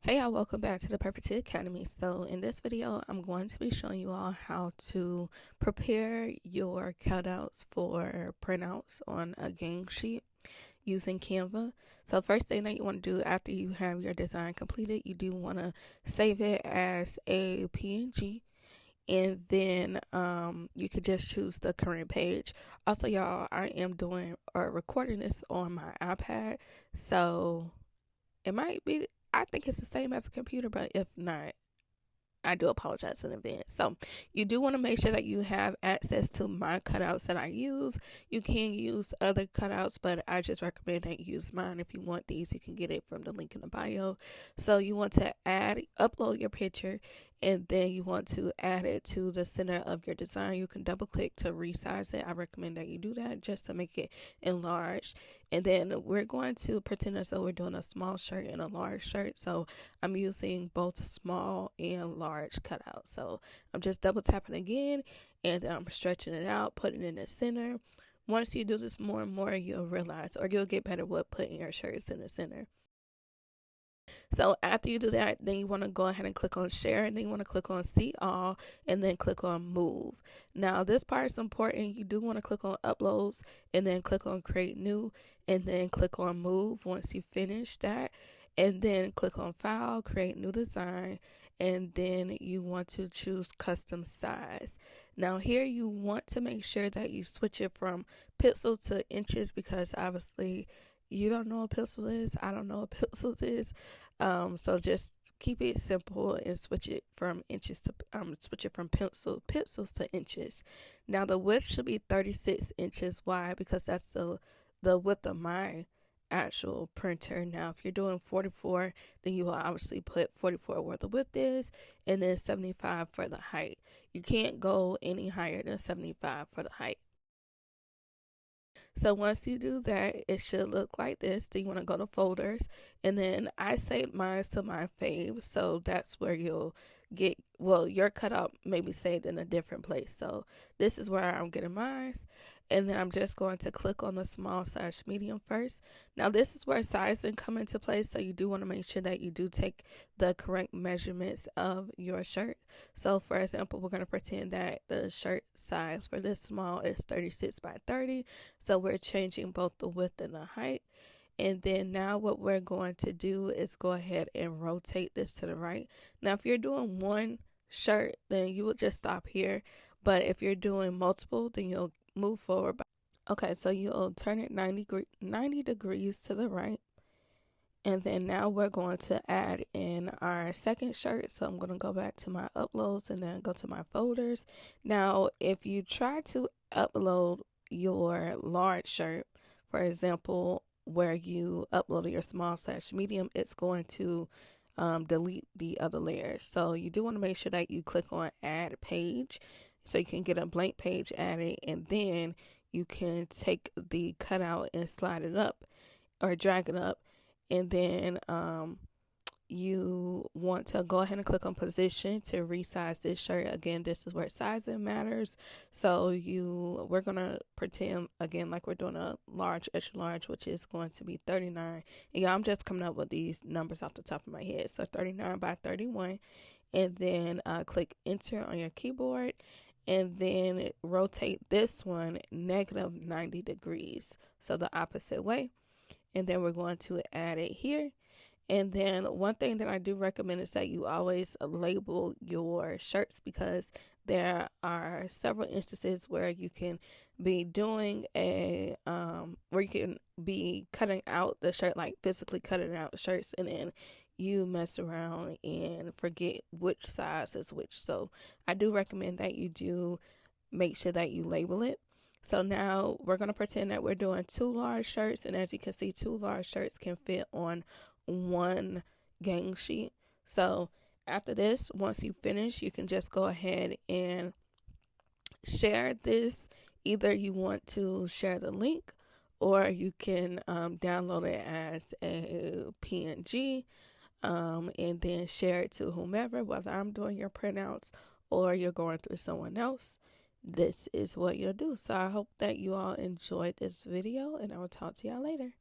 Hey y'all, welcome back to the Perfect Tea Academy. So in this video, I'm going to be showing you all how to prepare your cutouts for printouts on a game sheet using Canva. So first thing that you want to do after you have your design completed, you do want to save it as a PNG. And then you could just choose the current page. Also, y'all, I am doing or recording this on my iPad, so it might be, I think it's the same as a computer, but if not, I do apologize in advance. So you do want to make sure that you have access to my cutouts that I use. You can use other cutouts, but I just recommend that you use mine. If you want these, you can get it from the link in the bio. So you want to upload your picture, and then you want to add it to the center of your design. You can double click to resize it. I recommend that you do that just to make it enlarged. And then we're going to pretend as though we're doing a small shirt and a large shirt. So I'm using both small and large cutouts. So I'm just double tapping again, and I'm stretching it out, putting it in the center. Once you do this more and more, you'll realize, or you'll get better with putting your shirts in the center. So after you do that, then you want to go ahead and click on share, and then you want to click on see all, and then click on move. Now this part is important. You do want to click on uploads, and then click on create new, and then click on move once you finish that, and then click on file, create new design, and then you want to choose custom size. Now here you want to make sure that you switch it from pixels to inches, because obviously you don't know what pixel is. I don't know what pixels is. So just keep it simple and switch it from inches to pixels to inches. Now the width should be 36 inches wide, because that's the width of my actual printer. Now if you're doing 44, then you will obviously put 44 where the width is, and then 75 for the height. You can't go any higher than 75 for the height. So once you do that, it should look like this. Then you want to go to folders, and then I saved mine to my faves. So that's where you'll get, well, your cutout may be saved in a different place. So this is where I'm getting mine. And then I'm just going to click on the small/medium first. Now this is where sizing come into place. So you do want to make sure that you do take the correct measurements of your shirt. So for example, we're going to pretend that the shirt size for this small is 36 by 30. So we're changing both the width and the height. And then now what we're going to do is go ahead and rotate this to the right. Now if you're doing one shirt, then you will just stop here. But if you're doing multiple, then you'll move forward. Okay, so you'll turn it 90 degrees to the right. And then now we're going to add in our second shirt. So I'm going to go back to my uploads and then go to my folders. Now, if you try to upload your large shirt, for example, where you uploaded your small/medium, it's going to delete the other layers. So you do want to make sure that you click on add page, so you can get a blank page added, and then you can take the cutout and slide it up or drag it up. And then you want to go ahead and click on position to resize this shirt. Again, this is where sizing matters. So we're gonna pretend again like we're doing a large, extra large, which is going to be 39. And yeah, I'm just coming up with these numbers off the top of my head. So 39 by 31, and then click enter on your keyboard, and then rotate this one -90 degrees, so the opposite way. And then we're going to add it here. And then one thing that I do recommend is that you always label your shirts, because there are several instances where you can be doing where you can be cutting out the shirt, like physically cutting out the shirts, and then you mess around and forget which size is which. So I do recommend that you do make sure that you label it. So now we're going to pretend that we're doing 2 large shirts, and as you can see, 2 large shirts can fit on one gang sheet. So after this, once you finish, you can just go ahead and share this. Either you want to share the link, or you can download it as a PNG, and then share it to whomever, whether I'm doing your printouts or you're going through someone else. This is what you'll do. So I hope that you all enjoyed this video, and I will talk to y'all later.